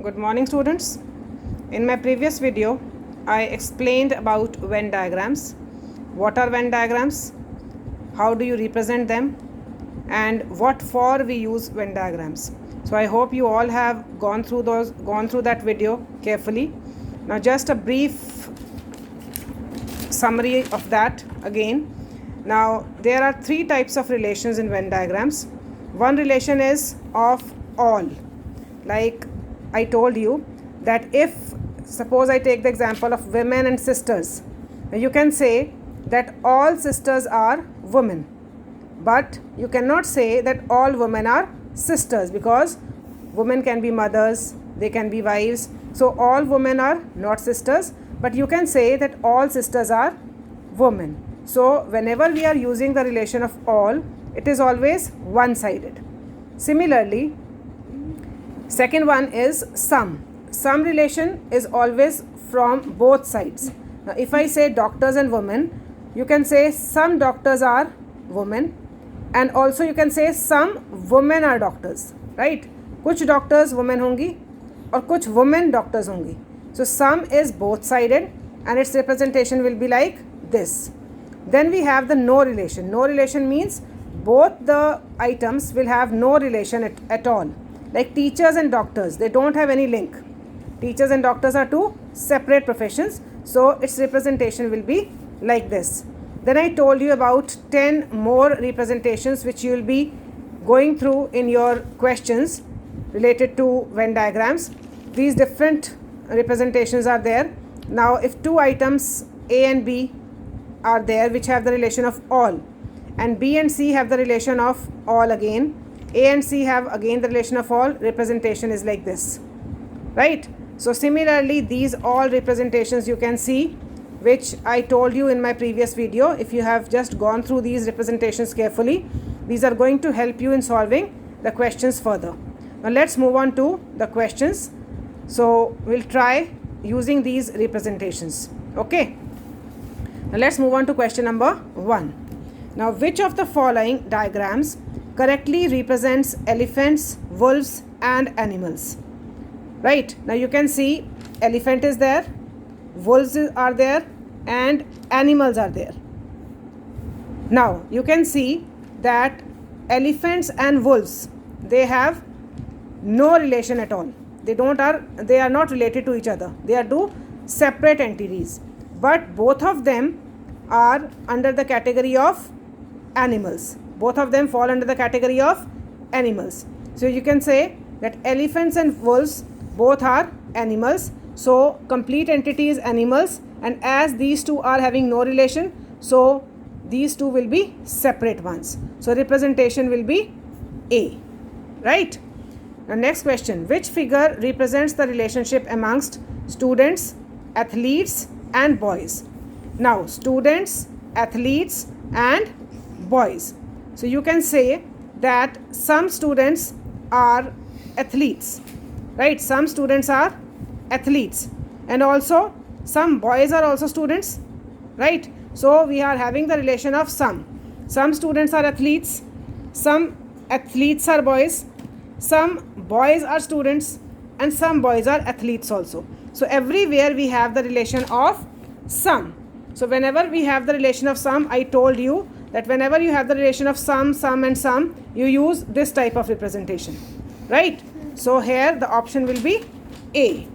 Good morning, students. In my previous video, I explained about Venn diagrams. What are Venn diagrams? How do you represent them? And what for we use Venn diagrams. So I hope you all have gone through that video carefully. Now just a brief summary of that again. Now there are three types of relations in Venn diagrams. One relation is of all. Like I told you that if suppose I take the example of women and sisters, you can say that all sisters are women, but you cannot say that all women are sisters, because women can be mothers, they can be wives. So all women are not sisters, but you can say that all sisters are women. So whenever we are using the relation of all, it is always one-sided. Similarly, second one is sum. Sum relation is always from both sides. Now if I say doctors and women, you can say some doctors are women, and also you can say some women are doctors, right? कुछ doctors women होंगी और कुछ women doctors होंगी. So sum is both sided and its representation will be like this. Then we have the no relation. No relation means both the items will have no relation at all. Like teachers and doctors, they don't have any link. Teachers and doctors are two separate professions, so its representation will be like this. Then I told you about 10 more representations which you will be going through in your questions related to Venn diagrams. These different representations are there. Now if two items A and B are there which have the relation of all, and B and C have the relation of all again, A and C have again the relation of all, representation is like this, right? So similarly, these all representations you can see, which I told you in my previous video. If you have just gone through these representations carefully, these are going to help you in solving the questions further. Now let's move on to the questions. So we'll try using these representations. Okay. Now let's move on to question number 1. Now which of the following diagrams correctly represents elephants, wolves and animals? Right, now you can see elephant is there, wolves are there and animals are there. Now you can see that elephants and wolves, they have no relation at all. They are not related to each other. They are two separate entities, but both of them are under the category of animals. Both of them fall under the category of animals. So you can say that elephants and wolves both are animals. So complete entity is animals, and as these two are having no relation, so these two will be separate ones. So representation will be A, right? Now next question, which figure represents the relationship amongst students, athletes and boys? Now students, athletes and boys. So you can say that some students are athletes, right? Some students are athletes, and also some boys are also students, right? So we are having the relation of some students are athletes, some athletes are boys, some boys are students, and some boys are athletes also. So everywhere we have the relation of some. So whenever we have the relation of some, I told you that whenever you have the relation of some and some, you use this type of representation, right? So here the option will be A,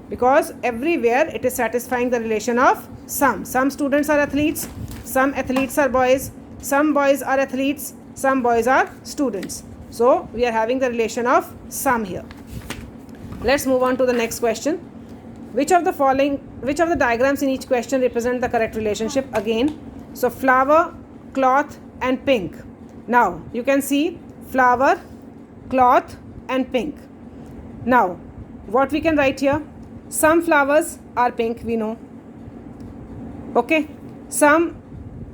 because everywhere it is satisfying the relation of some. Some students are athletes, some athletes are boys, some boys are athletes, some boys are students. So we are having the relation of some here. Let's move on to the next question. Which of the diagrams in each question represent the correct relationship? Again, so flower, cloth and pink. Now you can see flower, cloth and pink. Now what we can write here? Some flowers are pink, we know. Okay, some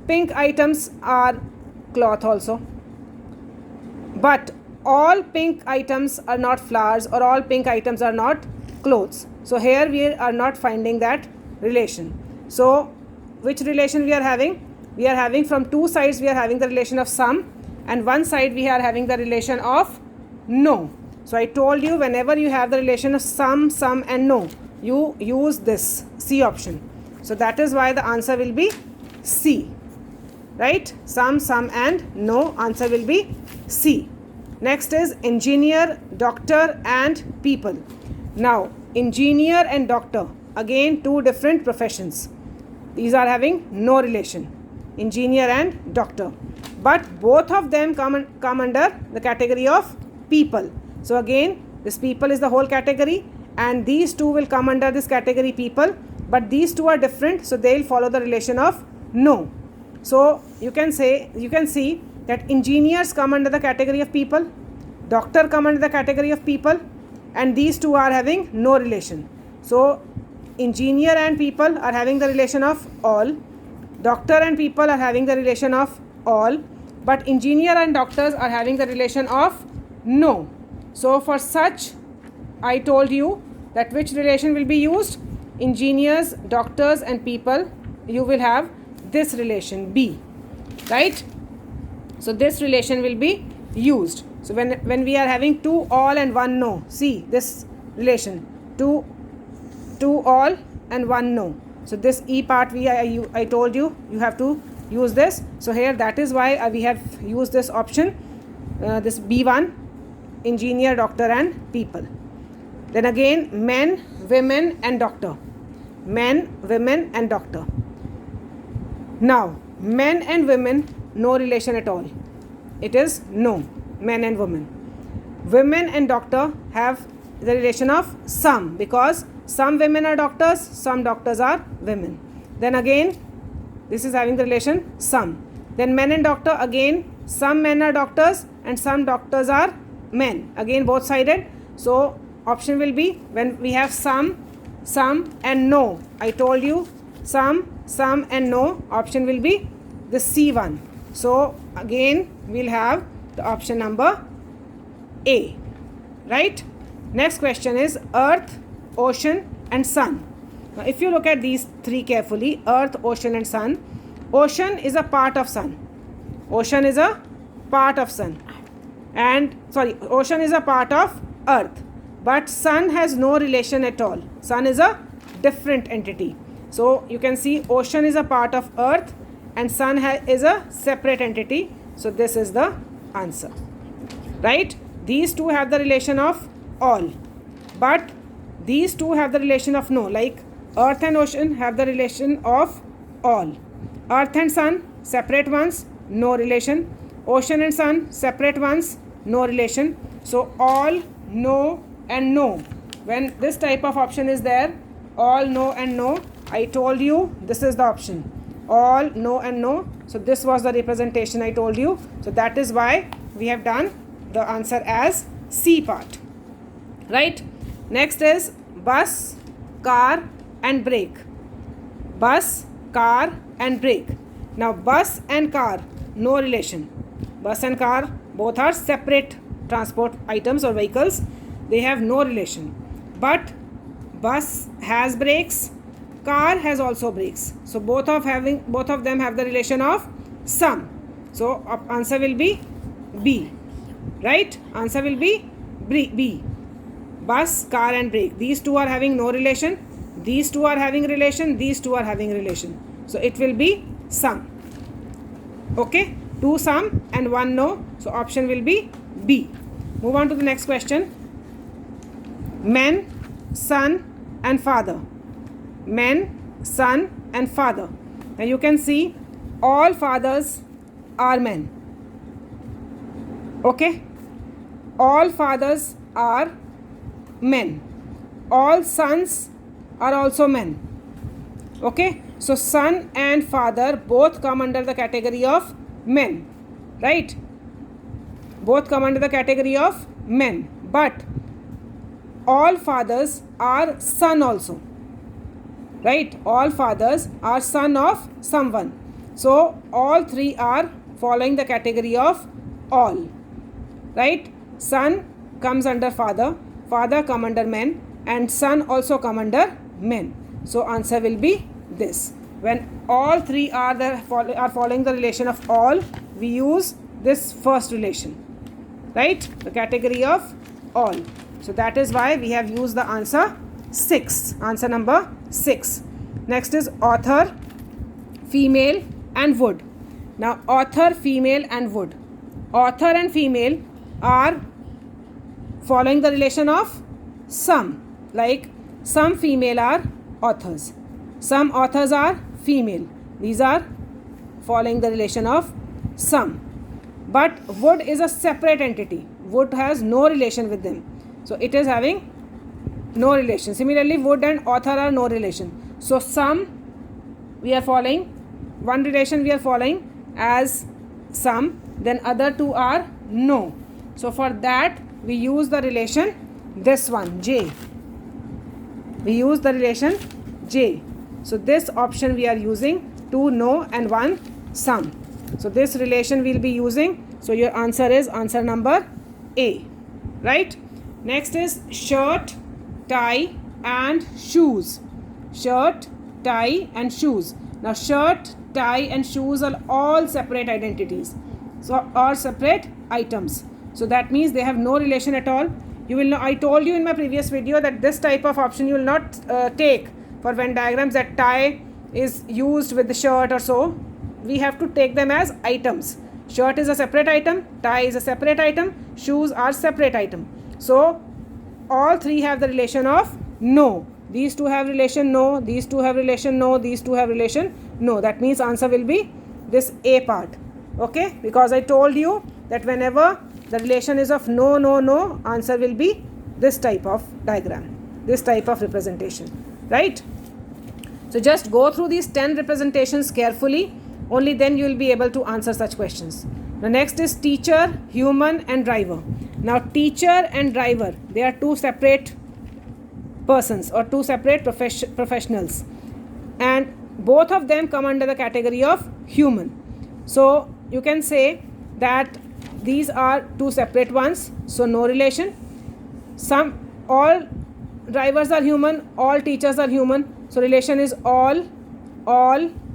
pink items are cloth also, but all pink items are not flowers, or all pink items are not clothes. So here we are not finding that relation. So which relation we are having? We are having from two sides, we are having the relation of some, and one side we are having the relation of no. So I told you, whenever you have the relation of some, and no, you use this C option. So that is why the answer will be C. Right? Some, and no. Answer will be C. Next is engineer, doctor and people. Now, engineer and doctor, again two different professions. These are having no relation. Engineer and doctor. But both of them come under the category of people. So again, this people is the whole category, and these two will come under this category people. But these two are different, so they will follow the relation of no. So you can see that engineers come under the category of people, doctor come under the category of people, and these two are having no relation. So engineer and people are having the relation of all, doctor and people are having the relation of all, but engineer and doctors are having the relation of no. So for such, I told you that which relation will be used? Engineers, doctors and people, you will have this relation B, right? So this relation will be used. So when we are having two all and one no, see this relation, two all and one no. So this E part I told you have to use this. So here that is why we have used this option, this B1, engineer, doctor and people. Then again, men, women and doctor. Men, women and doctor. Now, men and women, no relation at all. It is no, men and women. Women and doctor have the relation of some, because some women are doctors, some doctors are women. Then again, this is having the relation some. Then men and doctor, again, some men are doctors and some doctors are men. Again, both sided. So option will be, when we have some and no, I told you some and no, option will be the C1. So again we'll have the option number A, right? Next question is earth, ocean and sun. Now if you look at these three carefully, earth, ocean and sun, ocean is a part of sun. Ocean is a part of sun. And ocean is a part of earth. But sun has no relation at all. Sun is a different entity. So you can see ocean is a part of earth and sun is a separate entity. So this is the answer. Right? These two have the relation of all. But these two have the relation of no. Like earth and ocean have the relation of all. Earth and sun, separate ones, no relation. Ocean and sun, separate ones, no relation. So all, no and no. When this type of option is there, all, no and no, I told you this is the option. All, no and no. So this was the representation I told you. So that is why we have done the answer as C part. Right? Next is bus, car and brake. Bus, car and brake. Now bus and car, no relation. Bus and car both are separate transport items or vehicles. They have no relation. But bus has brakes, car has also brakes. So both of them have the relation of some. So answer will be B. Right? Answer will be B. Bus, car and brake. These two are having no relation. These two are having relation. These two are having relation. So it will be some. Okay? Two some and one no. So option will be B. Move on to the next question. Men, son and father. Men, son and father. Now you can see all fathers are men. Okay? All fathers are men. All sons are also men. Okay? So son and father both come under the category of men. Right? Both come under the category of men. But all fathers are son also. Right? All fathers are son of someone. So all three are following the category of all. Right? Son comes under father, father come under men, and son also come under men. So answer will be this. When all three are following the relation of all, we use this first relation. Right? The category of all. So that is why we have used the answer 6. Answer number 6. Next is author, female and would. Now author, female and would. Author and female are following the relation of some. Like some female are authors. Some authors are female. These are following the relation of some. But would is a separate entity. Would has no relation with them. So it is having no relation. Similarly, would and author are no relation. So some we are following, one relation we are following as some, then other two are no. So for that we use the relation this one, J. We use the relation J. So this option we are using, 2 no and 1 some. So this relation we will be using. So your answer is answer number A, right? Next is shirt, tie and shoes. Shirt, tie and shoes. Now shirt, tie and shoes are all separate identities. So are separate items. So that means they have no relation at all. You will know, I told you in my previous video that this type of option you will not take for Venn diagrams, that tie is used with the shirt or so. We have to take them as items. Shirt is a separate item, tie is a separate item, shoes are separate item. So all three have the relation of no. These two have relation no, these two have relation no, these two have relation no. That means answer will be this A part. Okay, because I told you that whenever the relation is of no, no, no, answer will be this type of diagram, this type of representation, right? So just go through these 10 representations carefully. Only then you will be able to answer such questions. The next is teacher, human and driver. Now teacher and driver, they are two separate persons or two separate professionals, and both of them come under the category of human. So you can say that these are two separate ones, so no relation. All drivers are human, all teachers are human, so relation is all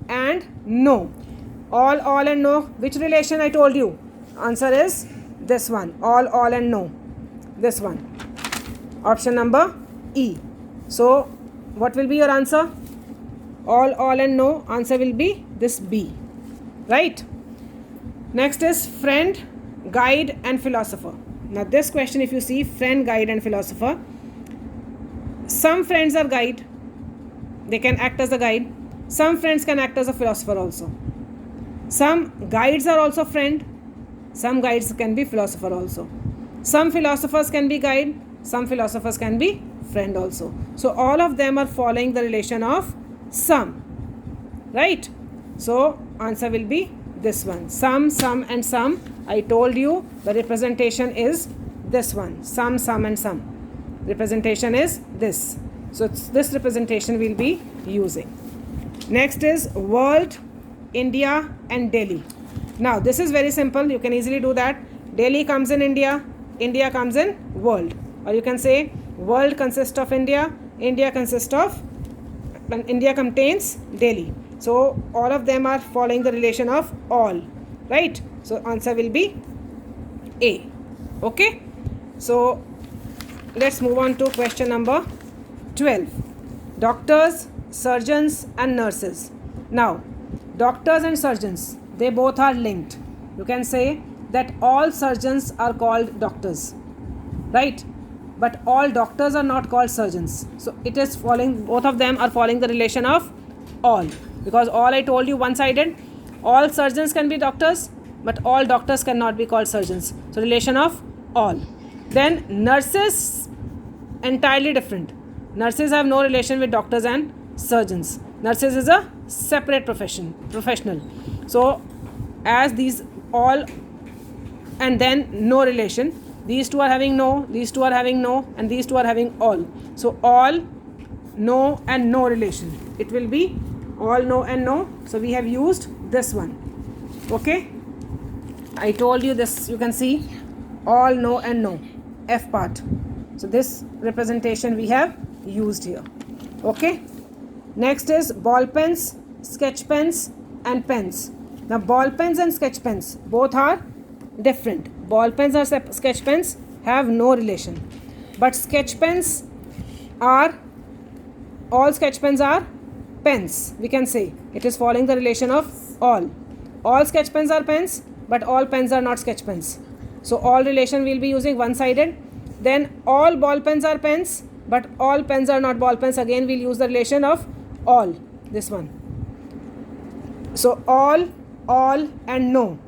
and no. All and no. Which relation I told you? Answer is this one, all and no. This one, option number E. So what will be your answer? All and no. Answer will be this B, right? Next is friend, guide and philosopher. Now this question, if you see, friend, guide and philosopher, some friends are guide, they can act as a guide. Some friends can act as a philosopher also. Some guides are also friend, some guides can be philosopher also. Some philosophers can be guide, some philosophers can be friend also. So all of them are following the relation of some, right? So answer will be this one, some and some. I told you the representation is this one, some and some. Representation is this. So this representation we'll be using. Next is world, India and Delhi. Now this is very simple. You can easily do that. Delhi comes in India, India comes in world. Or you can say world consists of India, India contains Delhi. So all of them are following the relation of all, right? So answer will be A. Okay. So let's move on to question number 12. Doctors, surgeons and nurses. Now doctors and surgeons, they both are linked. You can say that all surgeons are called doctors, right? But all doctors are not called surgeons. So it is following, both of them are following the relation of all, because all I told you one-sided. All surgeons can be doctors, but all doctors cannot be called surgeons. So relation of all. Then nurses, entirely different. Nurses have no relation with doctors and surgeons. Nurses is a separate professional. So as these all and then no relation, these two are having no, these two are having no, and these two are having all. So all, no and no relation. It will be all, no and no. So we have used this one. Okay, I told you this, you can see all, no and no, F part. So this representation we have used here. Okay. Next is ball pens, sketch pens and pens. Now ball pens and sketch pens both are different. Ball pens or sketch pens have no relation. but sketch pens are, all sketch pens are pens. We can say it is following the relation of all. All sketch pens are pens, but all pens are not sketch pens. So all relation will be using one-sided. Then all ball pens are pens, but all pens are not ball pens. Again we'll use the relation of all, this one. So all and no.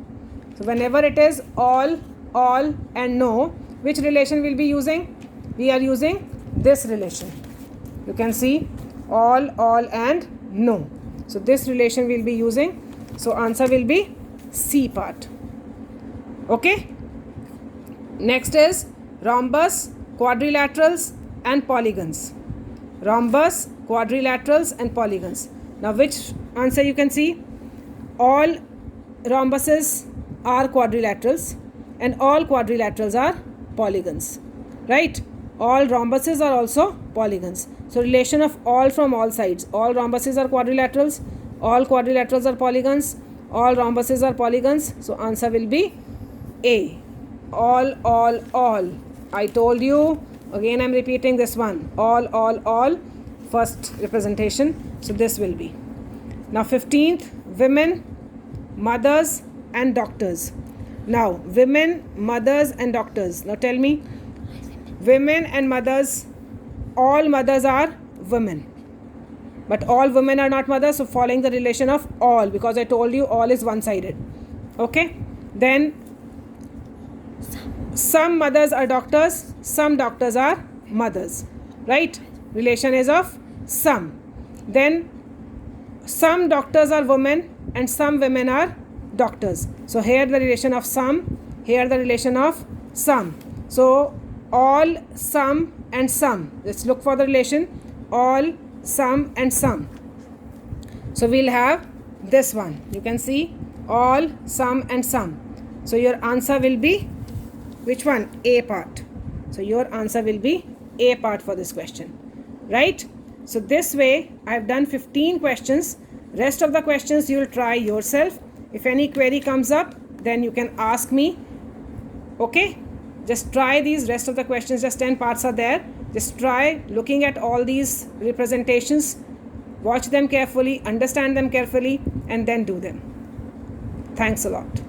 So whenever it is all and no, which relation we'll be using? We are using this relation. You can see all and no. So this relation we'll be using. So answer will be C part. Okay. Next is rhombus, quadrilaterals and polygons. Rhombus, quadrilaterals and polygons. Now which answer you can see? All rhombuses are quadrilaterals and all quadrilaterals are polygons. Right? All rhombuses are also polygons. So relation of all from all sides. All rhombuses are quadrilaterals. All quadrilaterals are polygons. All rhombuses are polygons. So answer will be A. All. I told you. Again I am repeating this one. All. First representation. So this will be. Now 15th, women, mothers and doctors. Now women, mothers and doctors. Now tell me, women and mothers, all mothers are women, but all women are not mothers. So following the relation of all, because I told you all is one-sided. Okay. Then some mothers are doctors, some doctors are mothers. Right? Relation is of some. Then some doctors are women and some women are doctors. So here the relation of some, here the relation of some. So all, some and some. Let's look for the relation. All, some and some. So we'll have this one. You can see all, some and some. So your answer will be which one? A part. So your answer will be A part for this question. Right? So this way I have done 15 questions. Rest of the questions you will try yourself. If any query comes up, then you can ask me. Okay? Just try these rest of the questions. Just 10 parts are there. Just try looking at all these representations. Watch them carefully, understand them carefully, and then do them. Thanks a lot.